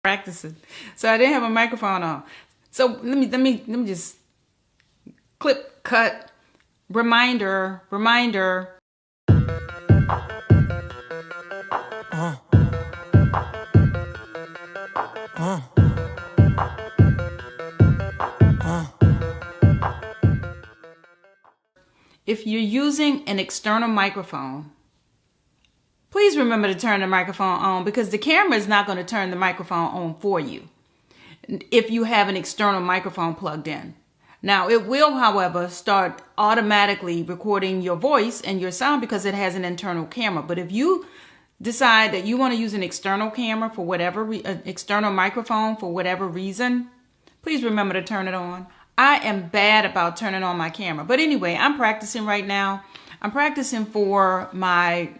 practicing. So I didn't have a microphone on. So let me just clip, cut, reminder. If you're using an external microphone, please remember to turn the microphone on, because the camera is not going to turn the microphone on for you if you have an external microphone plugged in. Now, it will, however, start automatically recording your voice and your sound because it has an internal camera. But if you decide that you want to use an external camera for whatever, external microphone for whatever reason, please remember to turn it on. I am bad about turning on my camera. But anyway, I'm practicing right now. I'm practicing for my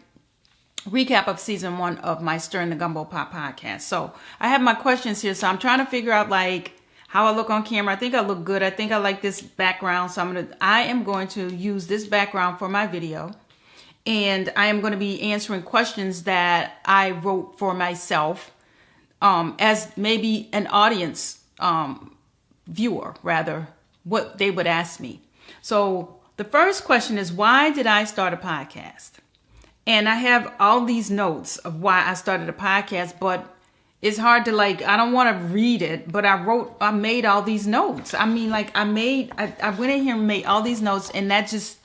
recap of season 1 of my Stirring the Gumbo Pot podcast. So I have my questions here. So I'm trying to figure out like how I look on camera. I think I look good. I think I like this background. So I am going to use this background for my video. And I am going to be answering questions that I wrote for myself as maybe an audience viewer, rather, what they would ask me. So the first question is, why did I start a podcast? And I have all these notes of why I started a podcast, but it's hard to I don't want to read it, but I made all these notes. I mean, I went in here and made all these notes, and that just,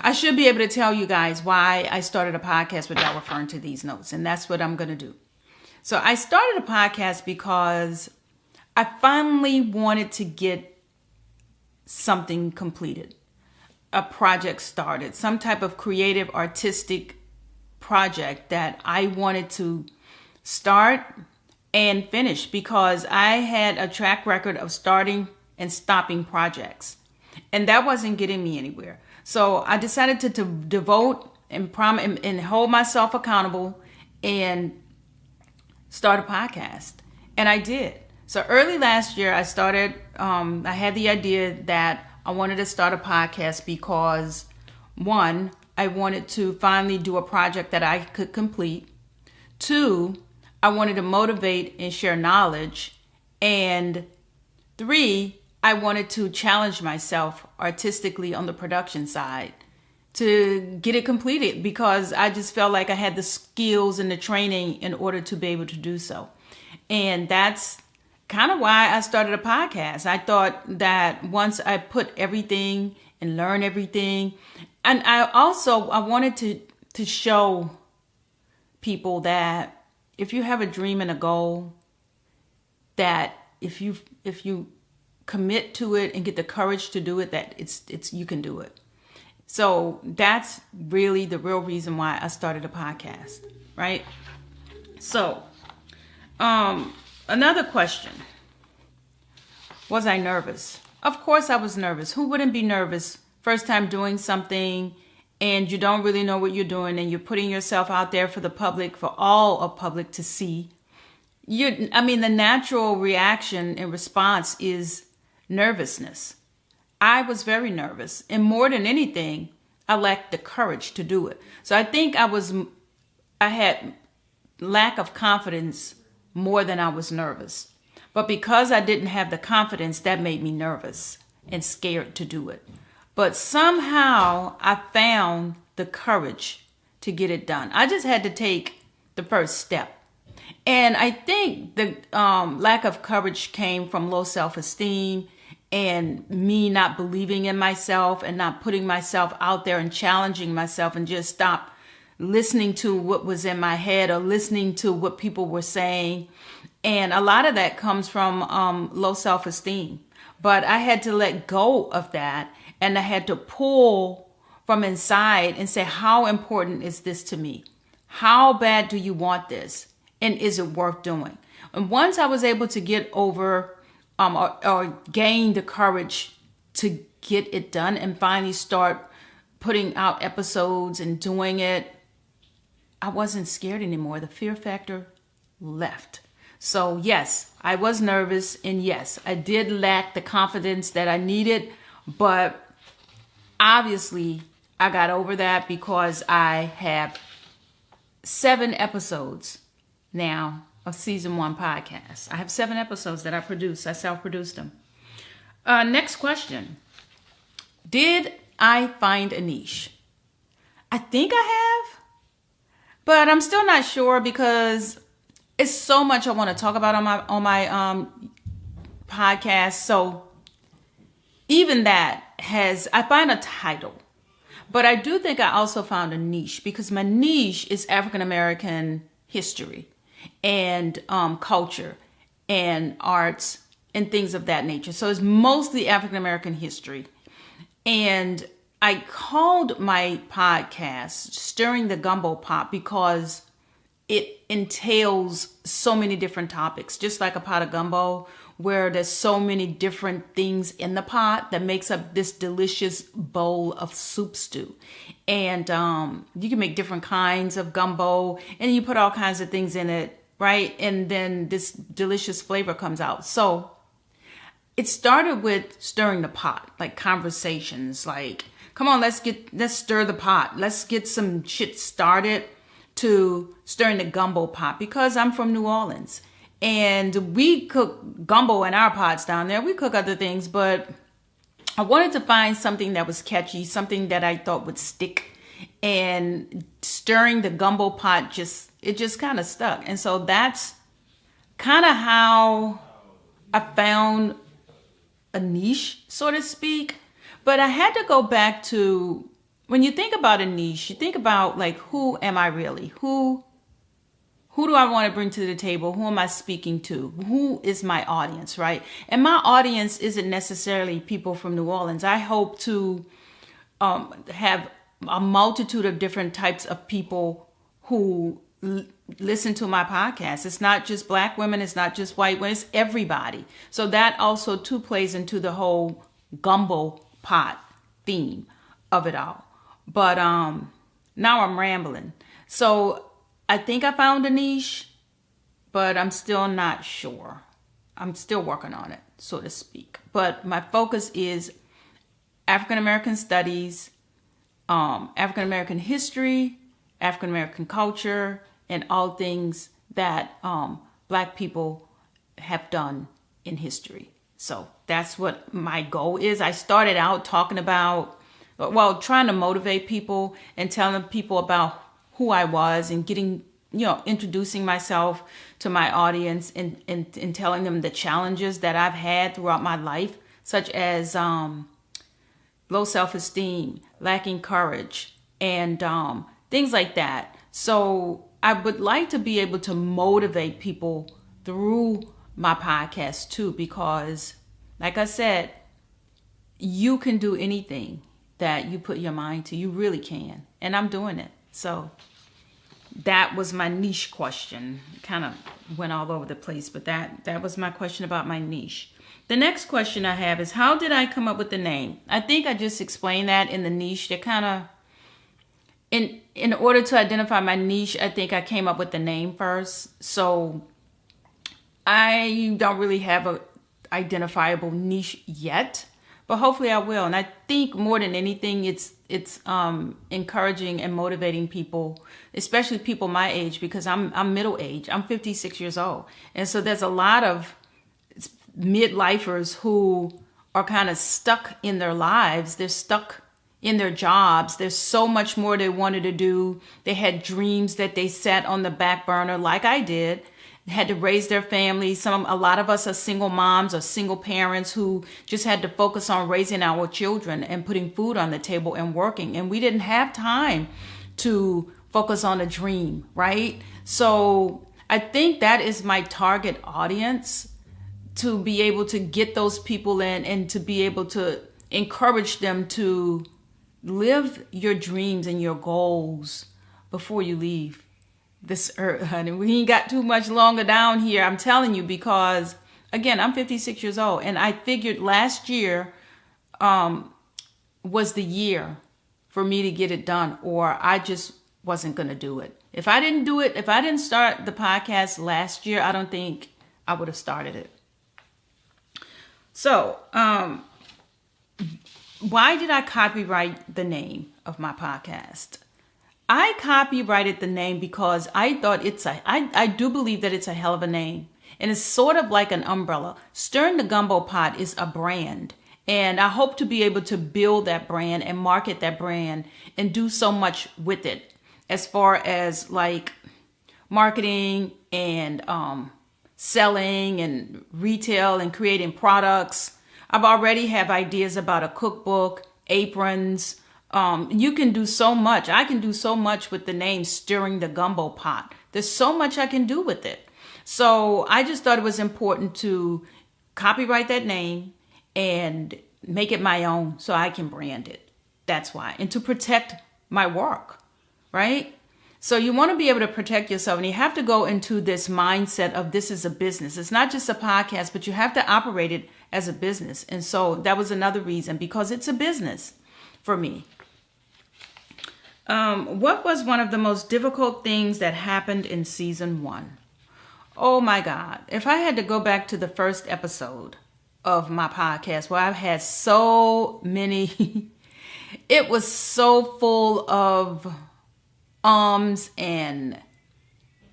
I should be able to tell you guys why I started a podcast without referring to these notes. And that's what I'm going to do. So I started a podcast because I finally wanted to get something completed, a project started, some type of creative, artistic project that I wanted to start and finish, because I had a track record of starting and stopping projects, and that wasn't getting me anywhere. So I decided to devote and hold myself accountable and start a podcast, and I did. So early last year, I started, I had the idea that I wanted to start a podcast because, one, I wanted to finally do a project that I could complete. 2, I wanted to motivate and share knowledge. And 3, I wanted to challenge myself artistically on the production side to get it completed, because I just felt like I had the skills and the training in order to be able to do so. And that's kind of why I started a podcast. I thought that once I put everything and learn everything, and I wanted to show people that if you have a dream and a goal, that if you commit to it and get the courage to do it, that it's you can do it. So that's really the real reason why I started a podcast, right? So, another question. Was I nervous? Of course I was nervous. Who wouldn't be nervous? First time doing something and you don't really know what you're doing, and you're putting yourself out there for the public, for all of public to see. The natural reaction and response is nervousness. I was very nervous, and more than anything, I lacked the courage to do it. So I think I had lack of confidence more than I was nervous. But because I didn't have the confidence, that made me nervous and scared to do it. But somehow I found the courage to get it done. I just had to take the first step. And I think the lack of courage came from low self-esteem and me not believing in myself and not putting myself out there and challenging myself, and just stop listening to what was in my head or listening to what people were saying. And a lot of that comes from low self-esteem. But I had to let go of that, and I had to pull from inside and say, how important is this to me? How bad do you want this? And is it worth doing? And once I was able to get over or gain the courage to get it done and finally start putting out episodes and doing it, I wasn't scared anymore. The fear factor left. So yes, I was nervous, and yes, I did lack the confidence that I needed, but obviously I got over that because I have 7 episodes now of season 1 podcast. I have 7 episodes that I produced. I self-produced them. Next question. Did I find a niche? I think I have, but I'm still not sure because it's so much I want to talk about on my podcast. So even that I find a title, but I do think I also found a niche because my niche is African American history and culture and arts and things of that nature. So it's mostly African American history. And I called my podcast Stirring the Gumbo Pot because it entails so many different topics, just like a pot of gumbo, where there's so many different things in the pot that makes up this delicious bowl of soup stew. And you can make different kinds of gumbo and you put all kinds of things in it, right? And then this delicious flavor comes out. So it started with stirring the pot, like conversations, like, come on, let's stir the pot. Let's get some shit started, to stirring the gumbo pot because I'm from New Orleans and we cook gumbo in our pots down there. We cook other things, but I wanted to find something that was catchy, something that I thought would stick, and stirring the gumbo pot just kind of stuck. And so that's kind of how I found a niche, so to speak. But I had to go back to, when you think about a niche, you think about like, who am I really? Who do I want to bring to the table? Who am I speaking to? Who is my audience, right? And my audience isn't necessarily people from New Orleans. I hope to have a multitude of different types of people who listen to my podcast. It's not just Black women. It's not just white women. It's everybody. So that also too plays into the whole gumbo pot theme of it all. But now I'm rambling. So I think I found a niche, but I'm still not sure. I'm still working on it, so to speak. But my focus is African American studies, African American history, African American culture, and all things that Black people have done in history. So that's what my goal is. I started out talking about, trying to motivate people and telling people about who I was and getting, introducing myself to my audience and telling them the challenges that I've had throughout my life, such as low self-esteem, lacking courage, and things like that. So I would like to be able to motivate people through my podcast too, because like I said, you can do anything that you put your mind to. You really can. And I'm doing it. So that was my niche question. Kind of went all over the place, but that was my question about my niche. The next question I have is, how did I come up with the name? I think I just explained that in the niche. That kind of, in order to identify my niche, I think I came up with the name first. So I don't really have a identifiable niche yet, but hopefully I will. And I think more than anything, it's encouraging and motivating people, especially people my age, because I'm middle age. I'm 56 years old. And so there's a lot of midlifers who are kind of stuck in their lives. They're stuck in their jobs. There's so much more they wanted to do. They had dreams that they set on the back burner, like I did. They had to raise their families. A lot of us are single moms or single parents who just had to focus on raising our children and putting food on the table and working. And we didn't have time to focus on a dream, right? So I think that is my target audience, to be able to get those people in and to be able to encourage them to live your dreams and your goals before you leave this earth, honey. We ain't got too much longer down here, I'm telling you, because again, I'm 56 years old, and I figured last year was the year for me to get it done, or I just wasn't going to do it. If I didn't start the podcast last year, I don't think I would have started it. So, why did I copyright the name of my podcast? I copyrighted the name because I thought I do believe that it's a hell of a name. And it's sort of like an umbrella. Stirring the Gumbo Pot is a brand. And I hope to be able to build that brand and market that brand and do so much with it as far as like marketing and selling and retail and creating products. I've already have ideas about a cookbook, aprons. You can do so much. I can do so much with the name Stirring the Gumbo Pot. There's so much I can do with it. So I just thought it was important to copyright that name and make it my own so I can brand it. That's why. And to protect my work, right? So you want to be able to protect yourself, and you have to go into this mindset of this is a business. It's not just a podcast, but you have to operate it as a business. And so that was another reason, because it's a business for me. What was one of the most difficult things that happened in season 1? Oh my God. If I had to go back to the first episode of my podcast where I've had so many, it was so full of and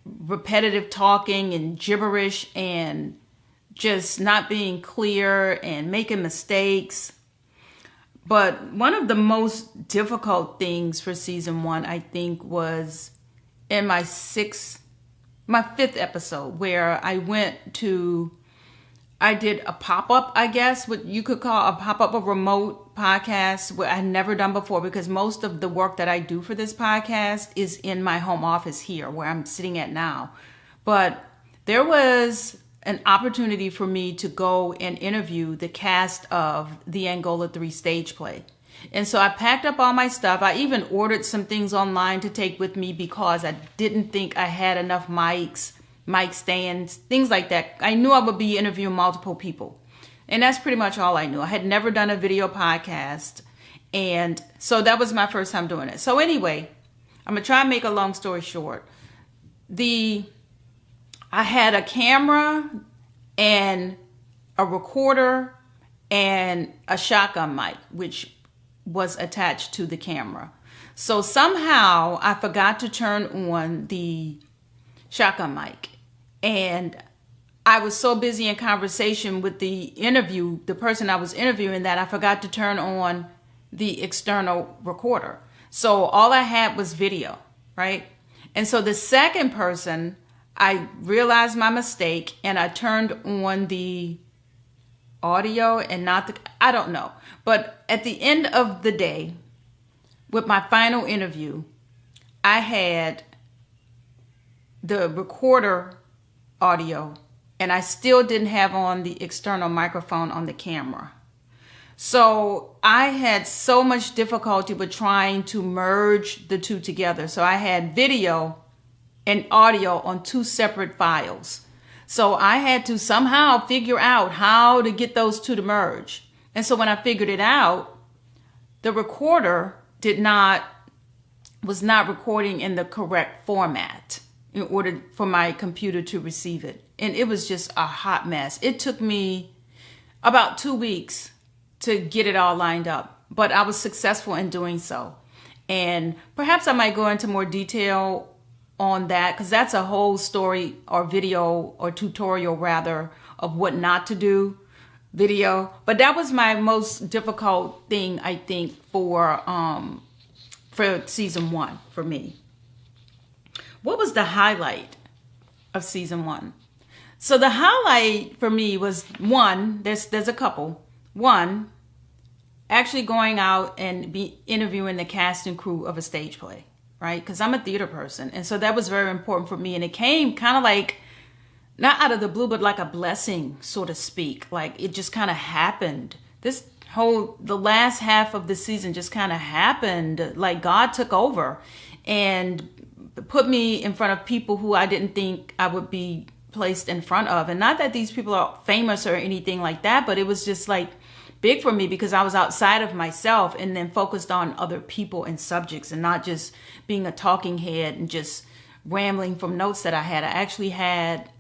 repetitive talking and gibberish and just not being clear and making mistakes. But one of the most difficult things for season 1, I think, was in my fifth episode, where I did a pop-up, I guess, what you could call a pop-up, a remote podcast, where I'd never done before, because most of the work that I do for this podcast is in my home office here, where I'm sitting at now. But there was an opportunity for me to go and interview the cast of the Angola 3 stage play. And so I packed up all my stuff. I even ordered some things online to take with me because I didn't think I had enough mics, mic stands, things like that. I knew I would be interviewing multiple people. And that's pretty much all I knew. I had never done a video podcast. And so that was my first time doing it. So anyway, I'm going to try and make a long story short. I had a camera and a recorder and a shotgun mic, which was attached to the camera. So somehow I forgot to turn on the shotgun mic. And I was so busy in conversation with the person I was interviewing, that I forgot to turn on the external recorder. So all I had was video, right? And so the second person, I realized my mistake and I turned on the audio and I don't know. But at the end of the day, with my final interview, I had the recorder audio and I still didn't have on the external microphone on the camera. So I had so much difficulty with trying to merge the two together. So I had video and audio on 2 separate files. So I had to somehow figure out how to get those two to merge. And so when I figured it out, the recorder was not recording in the correct format in order for my computer to receive it. And it was just a hot mess. It took me about 2 weeks to get it all lined up, but I was successful in doing so. And perhaps I might go into more detail on that, because that's a whole story or video or tutorial rather of what not to do video. But that was my most difficult thing, I think, for season 1 for me. What was the highlight of season 1? So the highlight for me was there's a couple. One, actually going out and be interviewing the cast and crew of a stage play, right? Because I'm a theater person. And so that was very important for me. And it came kind of like, not out of the blue, but like a blessing, so to speak. Like it just kind of happened. The last half of the season just kind of happened. Like God took over and put me in front of people who I didn't think I would be placed in front of. And not that these people are famous or anything like that, but it was just like big for me because I was outside of myself and then focused on other people and subjects and not just being a talking head and just rambling from notes that I had. I actually had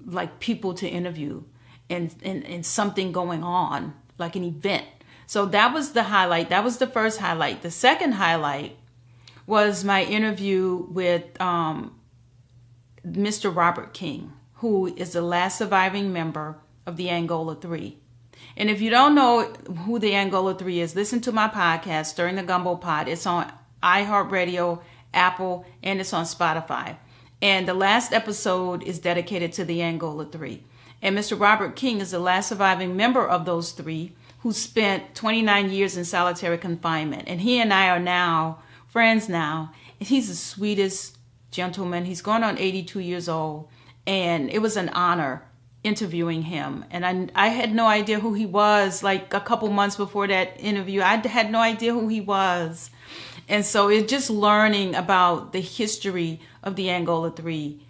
like people to interview and something going on, like an event. So that was the highlight. That was the first highlight. The second highlight was my interview with Mr. Robert King, who is the last surviving member of the Angola Three. And if you don't know who the Angola Three is, listen to my podcast, During the Gumbo Pod. It's on iHeartRadio, Apple, and it's on Spotify. And the last episode is dedicated to the Angola Three. And Mr. Robert King is the last surviving member of those three who spent 29 years in solitary confinement. And he and I are now friends now. And he's the sweetest gentleman. He's going on 82 years old. And it was an honor interviewing him. And I had no idea who he was. Like a couple months before that interview, I had no idea who he was. And so it's just learning about the history of the Angola Three.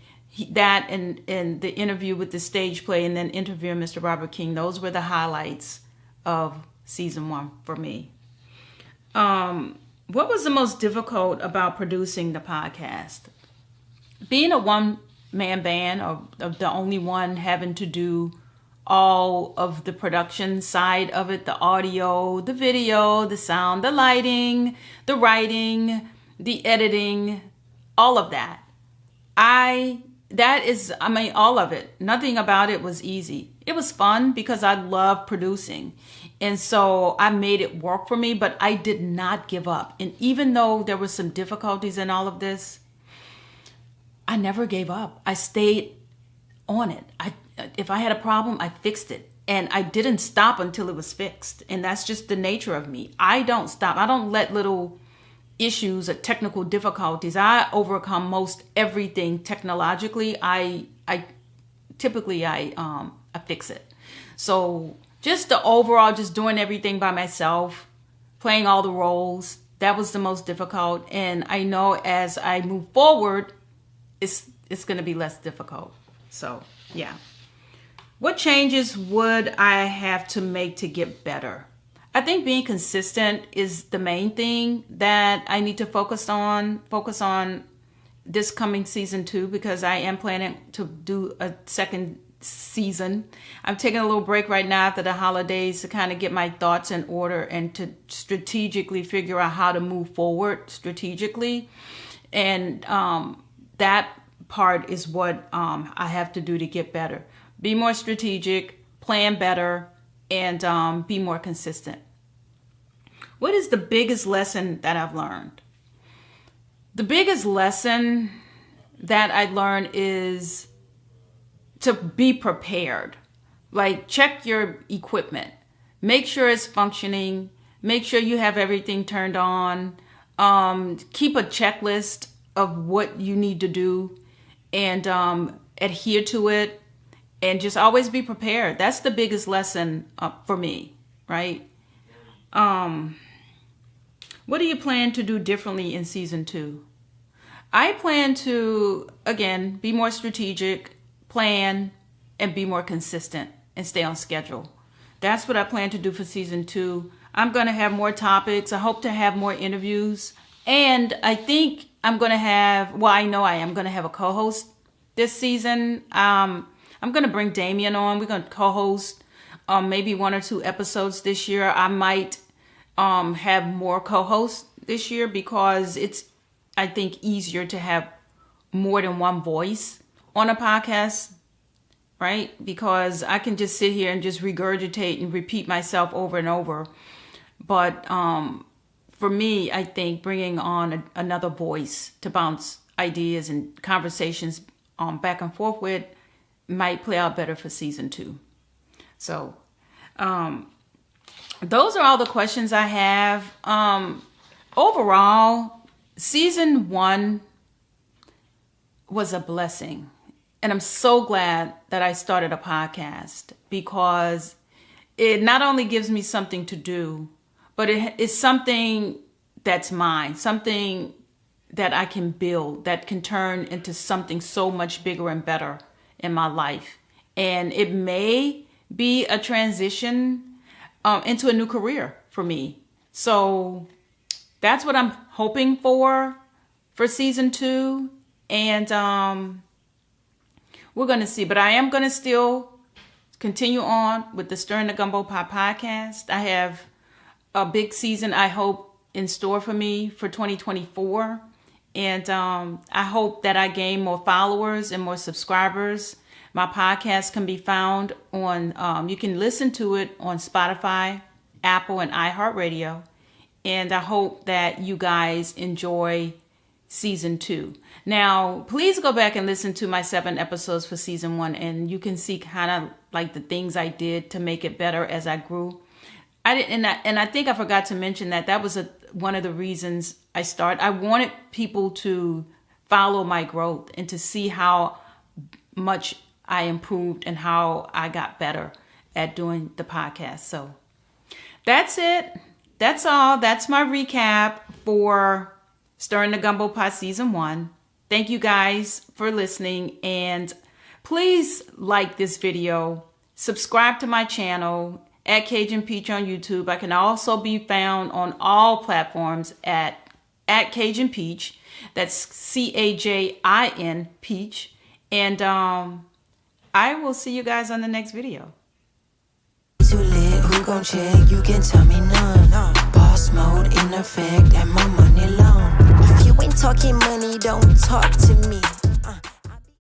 That and the interview with the stage play and then interviewing Mr. Robert King, those were the highlights of season 1 for me. What was the most difficult about producing the podcast? Being a one-man band, or the only one having to do all of the production side of it, the audio, the video, the sound, the lighting, the writing, the editing, all of that. All of it. Nothing about it was easy. It was fun because I love producing. And so I made it work for me, but I did not give up. And even though there were some difficulties in all of this, I never gave up. I stayed on it. If I had a problem, I fixed it. And I didn't stop until it was fixed. And that's just the nature of me. I don't stop. I don't let little issues or technical difficulties. I overcome most everything technologically. I typically fix it. So just the overall, just doing everything by myself, playing all the roles, that was the most difficult. And I know as I move forward, it's going to be less difficult. So yeah. What changes would I have to make to get better? I think being consistent is the main thing that I need to focus on this coming season 2, because I am planning to do a second season. I'm taking a little break right now after the holidays to kind of get my thoughts in order and to strategically figure out how to move forward strategically. And that part is what I have to do to get better. Be more strategic, plan better, and be more consistent. What is the biggest lesson that I've learned? The biggest lesson that I learned is to be prepared. Like, check your equipment. Make sure it's functioning. Make sure you have everything turned on. Keep a checklist of what you need to do and adhere to it. And just always be prepared. That's the biggest lesson for me, right? What do you plan to do differently in season 2? I plan to, again, be more strategic, plan, and be more consistent and stay on schedule. That's what I plan to do for season 2. I'm going to have more topics. I hope to have more interviews. And I think I'm going to have, I know I am going to have a co-host this season. I'm going to bring Damien on. We're going to co-host maybe 1 or 2 episodes this year. I might have more co-hosts this year because it's, I think, easier to have more than one voice on a podcast, right? Because I can just sit here and just regurgitate and repeat myself over and over. But for me, I think bringing on another voice to bounce ideas and conversations back and forth with might play out better for season 2. So those are all the questions I have. Overall, season 1 was a blessing. And I'm so glad that I started a podcast, because it not only gives me something to do, but it's something that's mine, something that I can build, that can turn into something so much bigger and better in my life. And it may be a transition into a new career for me. So that's what I'm hoping for season 2. And we're going to see. But I am going to still continue on with the Stirring the Gumbo Pot podcast. I have a big season, I hope, in store for me for 2024. And I hope that I gain more followers and more subscribers. My podcast can be found on, you can listen to it on Spotify, Apple, and iHeartRadio. And I hope that you guys enjoy season 2. Now, please go back and listen to my 7 episodes for season 1, and you can see kind of like the things I did to make it better as I grew. I think I forgot to mention that was one of the reasons I started. I wanted people to follow my growth and to see how much I improved and how I got better at doing the podcast. So that's it. That's all. That's my recap for Stirring the Gumbo Pot Season 1. Thank you guys for listening, and please like this video, subscribe to my channel at Cajun Peach on YouTube. I can also be found on all platforms at Cajun Peach. That's Cajin Peach. And I will see you guys on the next video. Too lit, who gon' check? You can tell me none. Boss mode in effect, and my money long. If you ain't talking money, don't talk to me.